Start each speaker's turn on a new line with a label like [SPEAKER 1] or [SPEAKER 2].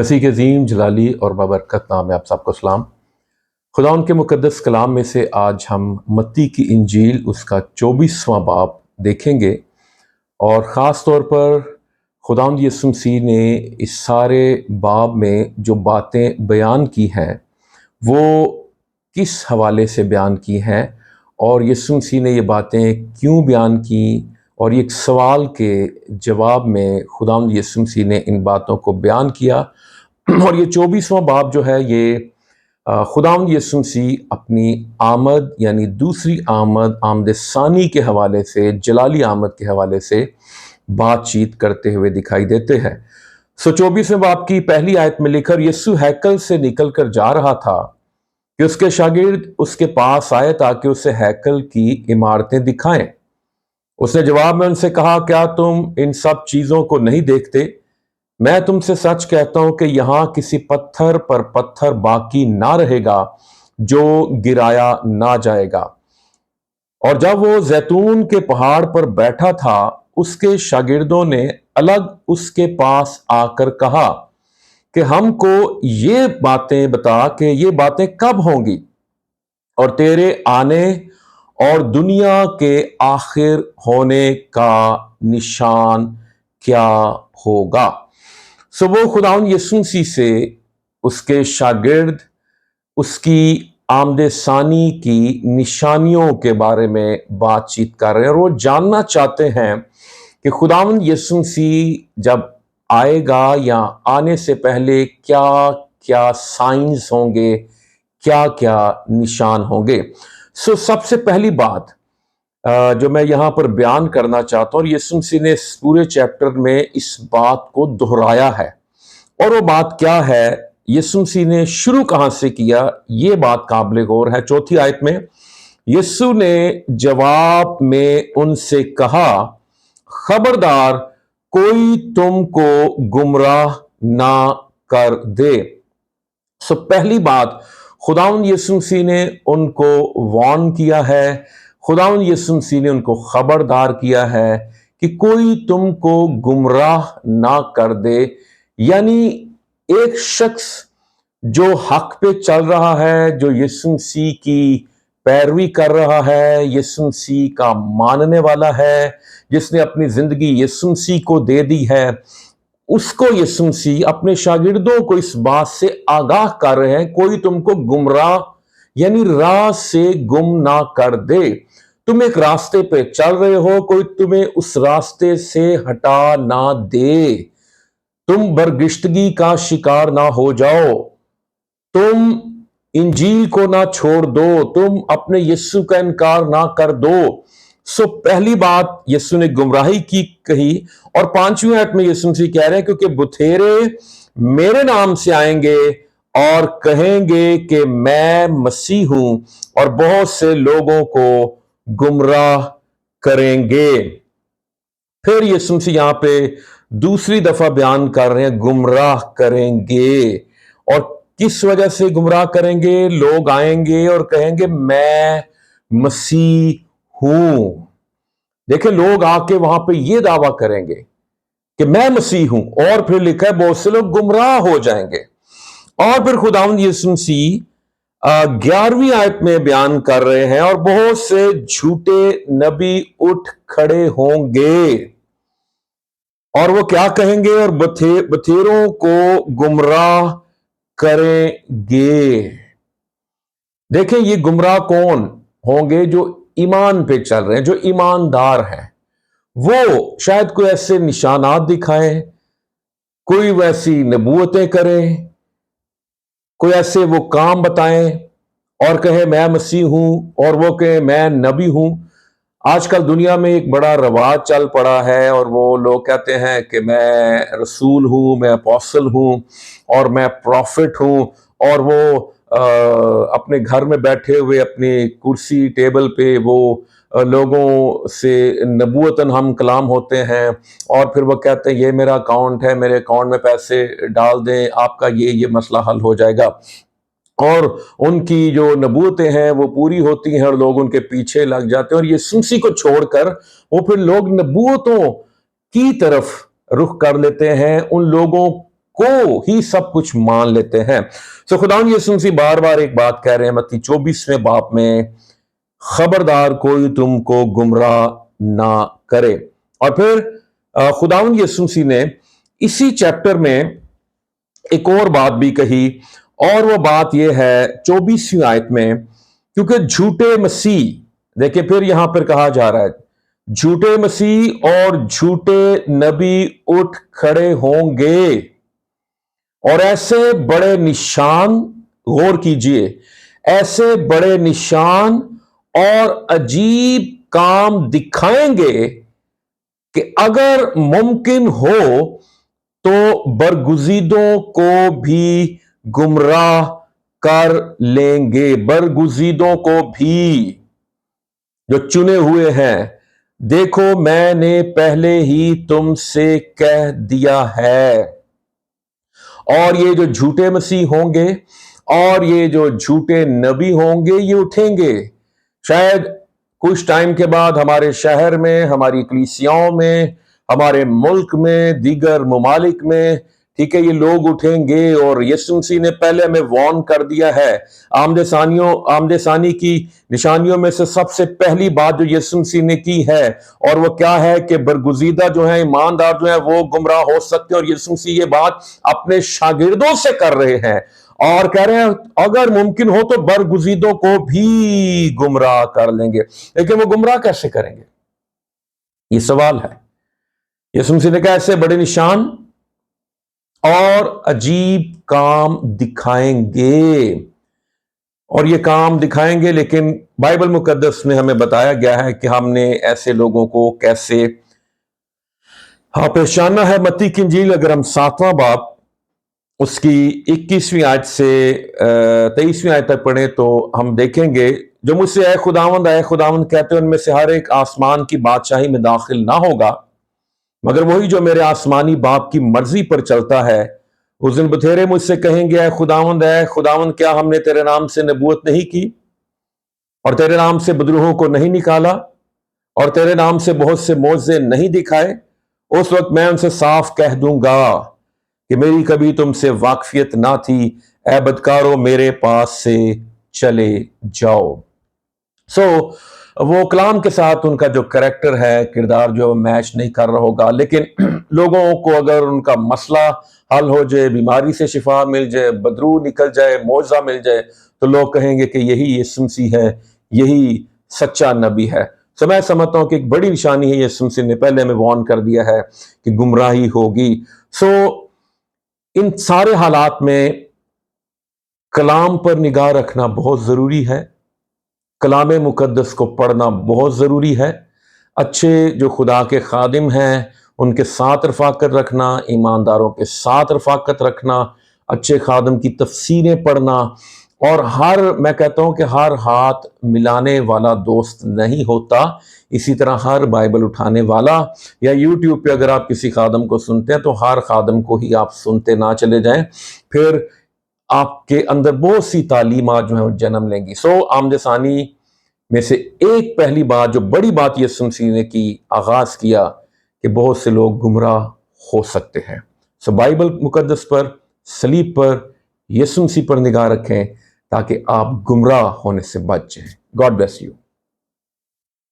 [SPEAKER 1] मसीह के अजीम जलाली और बाबरकत नाम में आप सबको सलाम। खुदा उनके मुकद्दस कलाम में से आज हम मत्ती की इंजील उसका 24वां बाब देखेंगे और ख़ास तौर पर खुदावंद यीशु मसीह ने इस सारे बाब में जो बातें बयान की हैं वो किस हवाले से बयान की हैं और यीशु मसीह ने ये बातें क्यों बयान की, और एक सवाल के जवाब में खुदावंद यीशु मसीह ने इन बातों को बयान किया। और ये 24वां बाब जो है ये खुदावंद यीशु मसीह अपनी आमद यानी दूसरी आमद सानी के हवाले से, जलाली आमद के हवाले से बातचीत करते हुए दिखाई देते हैं। 24वें बाब की पहली आयत में लिखकर यीशु हैकल से निकलकर जा रहा था कि उसके शागिर्द उसके पास आए ताकि उसे हैकल की इमारतें दिखाएं। उसने जवाब में उनसे कहा, क्या तुम इन सब चीजों को नहीं देखते? मैं तुमसे सच कहता हूं कि यहां किसी पत्थर पर पत्थर बाकी ना रहेगा जो गिराया ना जाएगा। और जब वो जैतून के पहाड़ पर बैठा था, उसके शागिर्दों ने अलग उसके पास आकर कहा कि हमको ये बातें बता कि ये बातें कब होंगी और तेरे आने और दुनिया के आखिर होने का निशान क्या होगा। सो वो खुदावंद यीशु मसीह से उसके शागिर्द उसकी आमदे सानी की निशानियों के बारे में बातचीत कर रहे हैं और वो जानना चाहते हैं कि खुदावंद यीशु मसीह जब आएगा या आने से पहले क्या क्या साइंस होंगे, क्या क्या निशान होंगे। सो सबसे पहली बात जो मैं यहाँ पर बयान करना चाहता हूँ, यीशु मसीह ने इस पूरे चैप्टर में इस बात को दोहराया है। और वो बात क्या है, यीशु मसीह ने शुरू कहाँ से किया, ये बात काबिल गौर है। चौथी आयत में यीशु ने जवाब में उनसे कहा, खबरदार कोई तुमको गुमराह ना कर दे। सो पहली बात, खुदावंद यीशु मसीह ने उनको वार्न किया है, खुदावंद यीशु मसीह ने उनको खबरदार किया है कि कोई तुमको गुमराह ना कर दे। यानी एक शख्स जो हक पे चल रहा है, जो यीशु मसीह की पैरवी कर रहा है, यीशु मसीह का मानने वाला है, जिसने अपनी जिंदगी यीशु मसीह को दे दी है, उसको यीशु मसीह अपने शागिर्दों को इस बात से आगाह कर रहे हैं, कोई तुमको गुमराह यानी राह से गुम ना कर दे। तुम एक रास्ते पे चल रहे हो, कोई तुम्हें उस रास्ते से हटा ना दे। तुम बरगिश्तगी का शिकार ना हो जाओ, तुम इंजील को ना छोड़ दो, तुम अपने यीशु का इनकार ना कर दो। सो पहली बात यीशु ने गुमराही की कही। और 5वीं आयत में यीशु मसीह कह रहे हैं, क्योंकि बुथेरे मेरे नाम से आएंगे और कहेंगे कि मैं मसीह हूं और बहुत से लोगों को गुमराह करेंगे। फिर यीशु मसीह यहां पे दूसरी दफा बयान कर रहे हैं, गुमराह करेंगे। और किस वजह से गुमराह करेंगे? लोग आएंगे और कहेंगे मैं मसीह हूं। देखिए, लोग आके वहां पे ये दावा करेंगे कि मैं मसीह हूं, और फिर लिखा है बहुत से लोग गुमराह हो जाएंगे। और फिर खुदावंद यीशु मसीह 11वीं आयत में बयान कर रहे हैं, और बहुत से झूठे नबी उठ खड़े होंगे और वो क्या कहेंगे, और बथेरों को गुमराह करेंगे। देखें, ये गुमराह कौन होंगे? जो ईमान पे चल रहे हैं, जो ईमानदार हैं। वो शायद कोई ऐसे निशानात दिखाएं, कोई वैसी नबूवतें करें, कोई ऐसे वो काम बताएं और कहे मैं मसीह हूं, और वो कहे मैं नबी हूं। आजकल दुनिया में एक बड़ा रवाज चल पड़ा है और वो लोग कहते हैं कि मैं रसूल हूं, मैं अपोस्टल हूं और मैं प्रॉफिट हूं, और वो अपने घर में बैठे हुए अपनी कुर्सी टेबल पे वो लोगों से नबूवतन हम कलाम होते हैं, और फिर वो कहते हैं ये मेरा अकाउंट है, मेरे अकाउंट में पैसे डाल दें, आपका ये मसला हल हो जाएगा। और उनकी जो नबूवतें हैं वो पूरी होती हैं और लोग उनके पीछे लग जाते हैं, और ये सुनसी को छोड़कर वो फिर लोग नबूवतों की तरफ रुख कर लेते हैं, उन लोगों को ही सब कुछ मान लेते हैं। सो खुदावंद यीशु मसीह बार बार एक बात कह रहे हैं मत्ती 24वें बाब में, खबरदार कोई तुमको गुमराह ना करे। और फिर खुदावंद यीशु मसीह ने इसी चैप्टर में एक और बात भी कही, और वो बात ये है 24वीं आयत में, क्योंकि झूठे मसीह, देखिए फिर यहां पर कहा जा रहा है, झूठे मसीह और झूठे नबी उठ खड़े होंगे और ऐसे बड़े निशान, गौर कीजिए, ऐसे बड़े निशान और अजीब काम दिखाएंगे कि अगर मुमकिन हो तो बरगुजीदों को भी गुमराह कर लेंगे। बरगुजीदों को भी, जो चुने हुए हैं, देखो मैंने पहले ही तुमसे कह दिया है। और ये जो झूठे मसीह होंगे और ये जो झूठे नबी होंगे, ये उठेंगे। शायद कुछ टाइम के बाद हमारे शहर में, हमारी कलीसियाओं में, हमारे मुल्क में, दीगर ममालिक में, ठीक है, ये लोग उठेंगे। और यीशु मसीह ने पहले हमें वार्न कर दिया है। आमदसानी की निशानियों में से सबसे पहली बात जो यीशु मसीह ने की है, और वो क्या है कि बरगुजीदा जो है, ईमानदार जो है, वो गुमराह हो सकते हैं। और यीशु मसीह ये बात अपने शागिर्दों से कर रहे हैं और कह रहे हैं अगर मुमकिन हो तो बरगुजीदों को भी गुमराह कर लेंगे। लेकिन वो गुमराह कैसे करेंगे, ये सवाल है। यीशु मसीह ने कहा ऐसे बड़े निशान और अजीब काम दिखाएंगे, और ये काम दिखाएंगे, लेकिन बाइबल मुकद्दस में हमें बताया गया है कि हमने ऐसे लोगों को कैसे पहचानना है। मत्ती की इंजील अगर हम 7वां बाब उसकी 21वीं आयत से 23वीं आयत तक पढ़े तो हम देखेंगे, जो मुझसे ऐ खुदावंद कहते हैं उनमें से हर एक आसमान की बादशाही में दाखिल ना होगा, मगर वही जो मेरे आसमानी बाप की मर्जी पर चलता है। उस दिन बथेरे मुझसे कहेंगे ऐ खुदावंद क्या हमने तेरे नाम से नबूवत नहीं की और तेरे नाम से बदरूहों को नहीं निकाला और तेरे नाम से बहुत से मोजे नहीं दिखाए? उस वक्त मैं उनसे साफ कह दूंगा कि मेरी कभी तुमसे वाकफियत ना थी, ऐ बदकारो मेरे पास से चले जाओ। वो कलाम के साथ उनका जो कैरेक्टर है, किरदार जो मैच नहीं कर रहा होगा, लेकिन लोगों को अगर उनका मसला हल हो जाए, बीमारी से शिफा मिल जाए, बदरू निकल जाए, मौजा मिल जाए, तो लोग कहेंगे कि यही यीशु मसीह है, यही सच्चा नबी है। तो मैं समझता हूं कि एक बड़ी निशानी है, यीशु मसीह ने पहले हमें वार्न कर दिया है कि गुमराही होगी। इन सारे हालात में कलाम पर निगाह रखना बहुत जरूरी है, कलाम मुकद्दस को पढ़ना बहुत ज़रूरी है। अच्छे जो खुदा के खादिम हैं उनके साथ रफ़ाकत रखना, ईमानदारों के साथ रफ़ाकत रखना, अच्छे खादिम की तफसीरें पढ़ना, और मैं कहता हूँ कि हर हाथ मिलाने वाला दोस्त नहीं होता। इसी तरह हर बाइबल उठाने वाला, या यूट्यूब पे अगर आप किसी खादिम को सुनते हैं तो हर खादिम को ही आप सुनते ना चले जाएं, फिर आपके अंदर बहुत सी तालीमात जो है वो जन्म लेंगी। आमदसानी में से एक पहली बात, जो बड़ी बात यीशु मसीह ने की, आगाज किया कि बहुत से लोग गुमराह हो सकते हैं। बाइबल मुकद्दस पर, सलीब पर, यीशु मसीह पर निगाह रखें ताकि आप गुमराह होने से बच जाएं। God bless you.